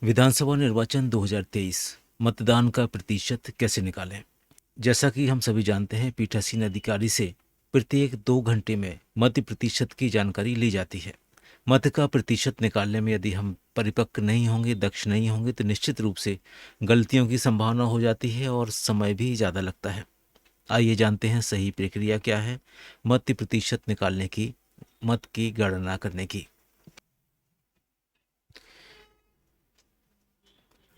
विधानसभा निर्वाचन 2023 मतदान का प्रतिशत कैसे निकालें। जैसा कि हम सभी जानते हैं, पीठासीन अधिकारी से प्रत्येक 2 घंटे में मत प्रतिशत की जानकारी ली जाती है। मत का प्रतिशत निकालने में यदि हम परिपक्व नहीं होंगे, दक्ष नहीं होंगे, तो निश्चित रूप से गलतियों की संभावना हो जाती है और समय भी ज़्यादा लगता है। आइए जानते हैं सही प्रक्रिया क्या है मत प्रतिशत निकालने की, मत की गणना करने की।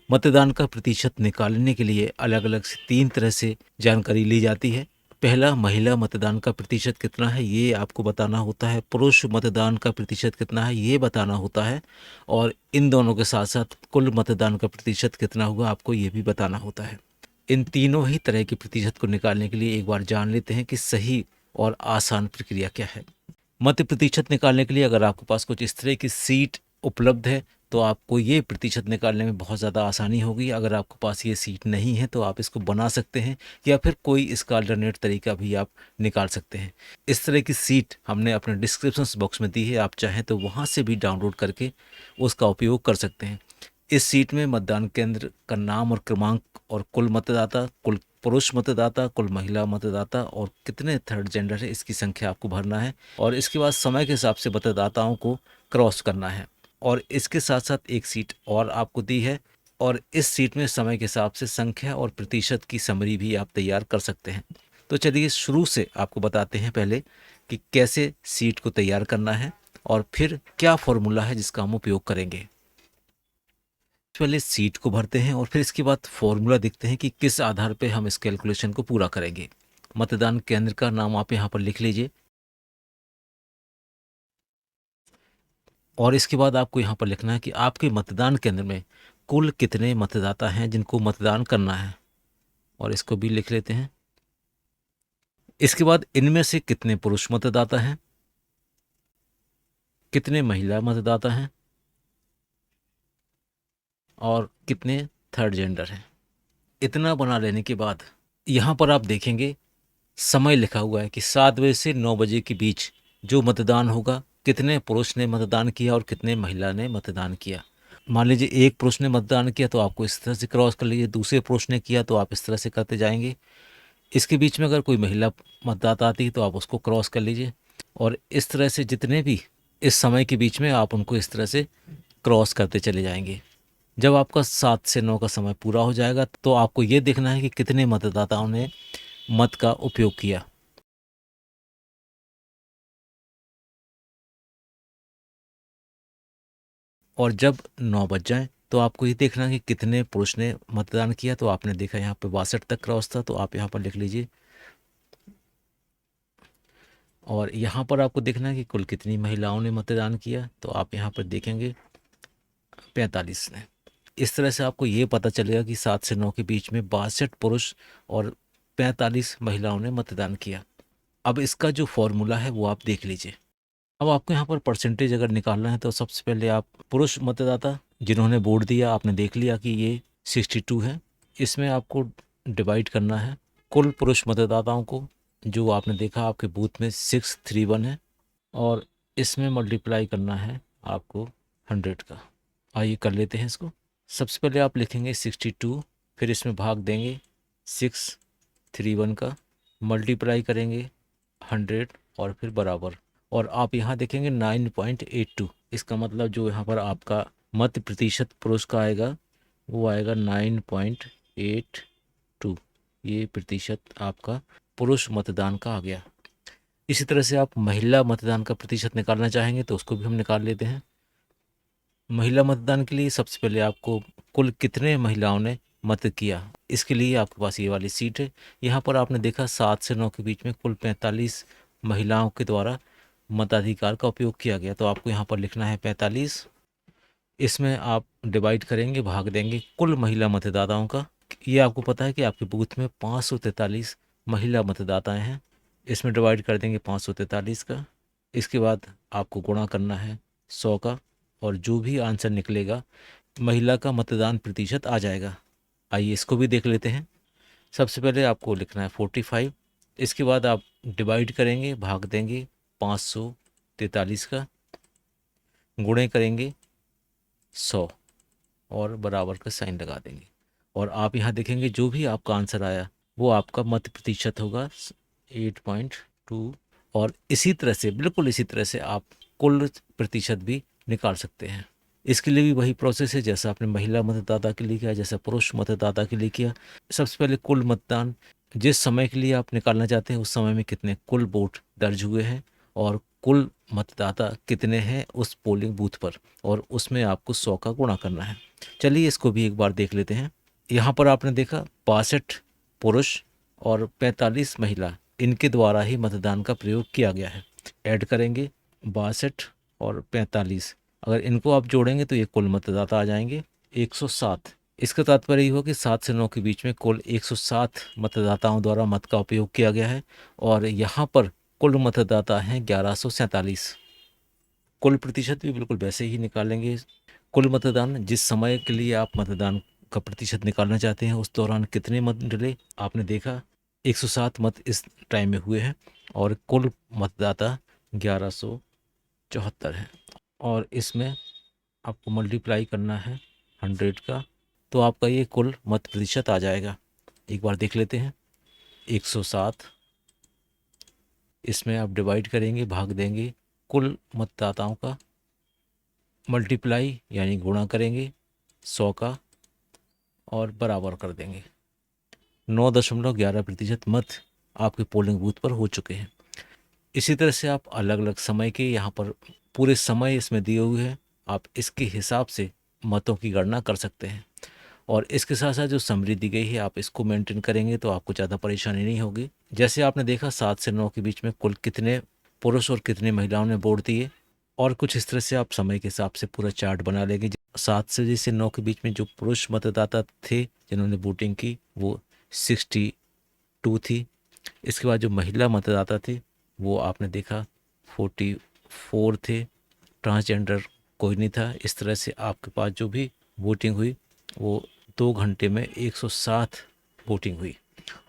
मतदान का प्रतिशत निकालने के लिए अलग अलग से 3 तरह से जानकारी ली जाती है। पहला, महिला मतदान का प्रतिशत कितना है ये आपको बताना होता है। पुरुष मतदान का प्रतिशत कितना है ये बताना होता है। और इन दोनों के साथ साथ कुल मतदान का प्रतिशत कितना होगा आपको ये भी बताना होता है। इन तीनों ही तरह के प्रतिशत को निकालने के लिए एक बार जान लेते हैं कि सही और आसान प्रक्रिया क्या है। मत प्रतिशत निकालने के लिए अगर आपके पास कुछ इस तरह की सीट उपलब्ध है तो आपको ये प्रतिशत निकालने में बहुत ज़्यादा आसानी होगी। अगर आपके पास ये सीट नहीं है तो आप इसको बना सकते हैं या फिर कोई इसका अल्टरनेट तरीका भी आप निकाल सकते हैं। इस तरह की सीट हमने अपने डिस्क्रिप्शन बॉक्स में दी है, आप चाहें तो वहाँ से भी डाउनलोड करके उसका उपयोग कर सकते हैं। इस सीट में मतदान केंद्र का नाम और क्रमांक और कुल मतदाता, कुल पुरुष मतदाता, कुल महिला मतदाता और कितने थर्ड जेंडर है इसकी संख्या आपको भरना है। और इसके बाद समय के हिसाब से मतदाताओं को क्रॉस करना है। और इसके साथ साथ एक सीट और आपको दी है और इस सीट में समय के हिसाब से संख्या और प्रतिशत की समरी भी आप तैयार कर सकते हैं। तो चलिए शुरू से आपको बताते हैं पहले कि कैसे सीट को तैयार करना है और फिर क्या फॉर्मूला है जिसका हम उपयोग करेंगे। पहले सीट को भरते हैं और फिर इसके बाद फॉर्मूला देखते हैं कि किस आधार पे हम इस कैलकुलेशन को पूरा करेंगे। मतदान केंद्र का नाम आप यहाँ पर लिख लीजिए और इसके बाद आपको यहाँ पर लिखना है कि आपके मतदान केंद्र में कुल कितने मतदाता हैं जिनको मतदान करना है, और इसको भी लिख लेते हैं। इसके बाद इनमें से कितने पुरुष मतदाता हैं, कितने महिला मतदाता हैं और कितने थर्ड जेंडर हैं। इतना बना लेने के बाद यहाँ पर आप देखेंगे समय लिखा हुआ है कि 7 बजे से 9 बजे के बीच जो मतदान होगा, कितने पुरुष ने मतदान किया और कितने महिला ने मतदान किया। मान लीजिए एक पुरुष ने मतदान किया तो आपको इस तरह से क्रॉस कर लीजिए, दूसरे पुरुष ने किया तो आप इस तरह से करते जाएंगे। इसके बीच में अगर कोई महिला मतदाता आती है तो आप उसको क्रॉस कर लीजिए और इस तरह से जितने भी इस समय के बीच में आप उनको इस तरह से क्रॉस करते चले जाएंगे। जब आपका 7 से 9 का समय पूरा हो जाएगा तो आपको ये देखना है कि कितने मतदाताओं ने मत का उपयोग किया। और जब 9 बज जाए तो आपको ये देखना है कि कितने पुरुष ने मतदान किया। तो आपने देखा यहाँ पे 62 तक क्रॉस था, तो आप यहाँ पर लिख लीजिए। और यहाँ पर आपको देखना है कि कुल कितनी महिलाओं ने मतदान किया, तो आप यहाँ पर देखेंगे 45 ने। इस तरह से आपको ये पता चलेगा कि 7 से 9 के बीच में 62 पुरुष और 45 महिलाओं ने मतदान किया। अब इसका जो फॉर्मूला है वो आप देख लीजिए। अब आपको यहाँ पर परसेंटेज अगर निकालना है तो सबसे पहले आप पुरुष मतदाता जिन्होंने वोट दिया, आपने देख लिया कि ये 62 है। इसमें आपको डिवाइड करना है कुल पुरुष मतदाताओं को, जो आपने देखा आपके बूथ में 631 है, और इसमें मल्टीप्लाई करना है आपको 100 का। आइए कर लेते हैं इसको। सबसे पहले आप लिखेंगे 62, फिर इसमें भाग देंगे 631 का, मल्टीप्लाई करेंगे 100 और फिर बराबर। और आप यहाँ देखेंगे 9.82। इसका मतलब जो यहाँ पर आपका मत प्रतिशत पुरुष का आएगा वो आएगा 9.82। ये प्रतिशत आपका पुरुष मतदान का आ गया। इसी तरह से आप महिला मतदान का प्रतिशत निकालना चाहेंगे तो उसको भी हम निकाल लेते हैं। महिला मतदान के लिए सबसे पहले आपको कुल कितने महिलाओं ने मत किया, इसके लिए आपके पास ये वाली सीट है। यहाँ पर आपने देखा 7 से 9 के बीच में कुल 45 महिलाओं के द्वारा मताधिकार का उपयोग किया गया, तो आपको यहाँ पर लिखना है 45। इसमें आप डिवाइड करेंगे, भाग देंगे कुल महिला मतदाताओं का। ये आपको पता है कि आपके बूथ में 543 महिला मतदाताएं हैं। इसमें डिवाइड कर देंगे 543 का। इसके बाद आपको गुणा करना है 100 का, और जो भी आंसर निकलेगा महिला का मतदान प्रतिशत आ जाएगा। आइए इसको भी देख लेते हैं। सबसे पहले आपको लिखना है 45। इसके बाद आप डिवाइड करेंगे, भाग देंगे 543 का, गुणे करेंगे 100। और बराबर का साइन लगा देंगे। और आप यहाँ देखेंगे जो भी आपका आंसर आया वो आपका मत प्रतिशत होगा 8.2। और इसी तरह से, बिल्कुल इसी तरह से आप कुल प्रतिशत भी निकाल सकते हैं। इसके लिए भी वही प्रोसेस है जैसा आपने महिला मतदाता के लिए किया, जैसा पुरुष मतदाता के लिए किया। सबसे पहले कुल मतदान, जिस समय के लिए आप निकालना चाहते हैं उस समय में कितने कुल वोट दर्ज हुए हैं और कुल मतदाता कितने हैं उस पोलिंग बूथ पर, और उसमें आपको 100 का गुणा करना है। चलिए इसको भी एक बार देख लेते हैं। यहाँ पर आपने देखा 62 पुरुष और 45 महिला, इनके द्वारा ही मतदान का प्रयोग किया गया है। ऐड करेंगे 62 और 45, अगर इनको आप जोड़ेंगे तो ये कुल मतदाता आ जाएंगे 107। इसका तात्पर्य ये हो कि 7 से 9 के बीच में कुल 107 मतदाताओं द्वारा मत का उपयोग किया गया है। और यहाँ पर कुल मतदाता हैं 1147। कुल प्रतिशत भी बिल्कुल वैसे ही निकालेंगे। कुल मतदान, जिस समय के लिए आप मतदान का प्रतिशत निकालना चाहते हैं उस दौरान कितने मत डले, आपने देखा 107 मत इस टाइम में हुए हैं और कुल मतदाता 1174 हैं। और इसमें आपको मल्टीप्लाई करना है 100 का, तो आपका ये कुल मत प्रतिशत आ जाएगा। एक बार देख लेते हैं। 107 इसमें आप डिवाइड करेंगे, भाग देंगे कुल मतदाताओं का, मल्टीप्लाई यानी गुणा करेंगे 100 का और बराबर कर देंगे। 9.11% मत आपके पोलिंग बूथ पर हो चुके हैं। इसी तरह से आप अलग अलग समय के, यहाँ पर पूरे समय इसमें दिए हुए हैं, आप इसके हिसाब से मतों की गणना कर सकते हैं। और इसके साथ साथ जो समरी दी गई है आप इसको मेंटेन करेंगे तो आपको ज़्यादा परेशानी नहीं होगी। जैसे आपने देखा 7 से 9 के बीच में कुल कितने पुरुष और कितने महिलाओं ने वोट दिए, और कुछ इस तरह से आप समय के हिसाब से पूरा चार्ट बना लेंगे। 7 से जैसे 9 के बीच में जो पुरुष मतदाता थे जिन्होंने वोटिंग की वो 62 थी। इसके बाद जो महिला मतदाता थे वो आपने देखा 44 थे। ट्रांसजेंडर कोई नहीं था। इस तरह से आपके पास जो भी वोटिंग हुई वो 2 घंटे में 107 वोटिंग हुई।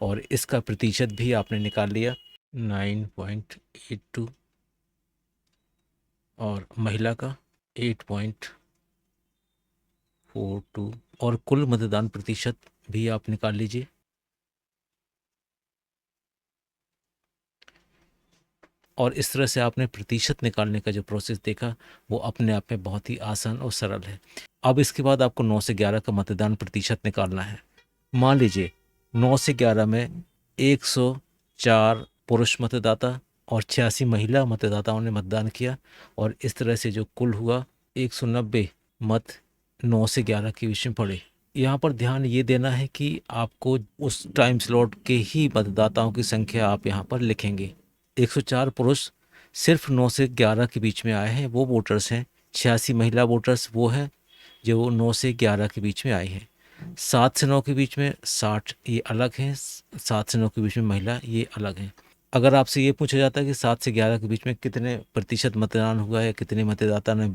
और इसका प्रतिशत भी आपने निकाल लिया 9.82 और महिला का 8.42 और कुल मतदान प्रतिशत भी आप निकाल लीजिए। और इस तरह से आपने प्रतिशत निकालने का जो प्रोसेस देखा वो अपने आप में बहुत ही आसान और सरल है। अब इसके बाद आपको 9 से 11 का मतदान प्रतिशत निकालना है। मान लीजिए 9 से 11 में 104 पुरुष मतदाता और 86 महिला मतदाताओं ने मतदान किया, और इस तरह से जो कुल हुआ 190 मत 9 से 11 के बीच में पड़े। यहाँ पर ध्यान ये देना है कि आपको उस टाइम स्लॉट के ही मतदाताओं की संख्या आप यहाँ पर लिखेंगे। 104 पुरुष सिर्फ 9 से 11 के बीच में आए हैं, वो वोटर्स हैं। 86 महिला वोटर्स वो हैं जो 9 से 11 के बीच में आए हैं। 7 से 9 के बीच में 60 ये अलग हैं, 7 से 9 के बीच में महिला ये अलग हैं। अगर आपसे ये पूछा जाता है कि 7 से 11 के बीच में कितने प्रतिशत मतदान हुआ है, कितने मतदाता ने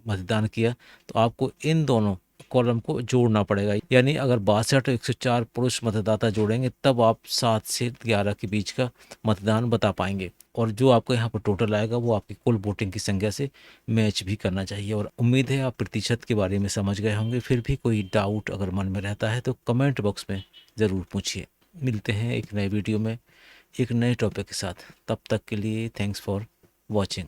मतदान किया, तो आपको इन दोनों कॉलम को जोड़ना पड़ेगा। यानी अगर 62 104 पुरुष मतदाता जोड़ेंगे तब आप 7 से 11 के बीच का मतदान बता पाएंगे, और जो आपको यहाँ पर टोटल आएगा वो आपकी कुल वोटिंग की संख्या से मैच भी करना चाहिए। और उम्मीद है आप प्रतिशत के बारे में समझ गए होंगे। फिर भी कोई डाउट अगर मन में रहता है तो कमेंट बॉक्स में ज़रूर पूछिए। मिलते हैं एक नए वीडियो में एक नए टॉपिक के साथ। तब तक के लिए थैंक्स फॉर वॉचिंग।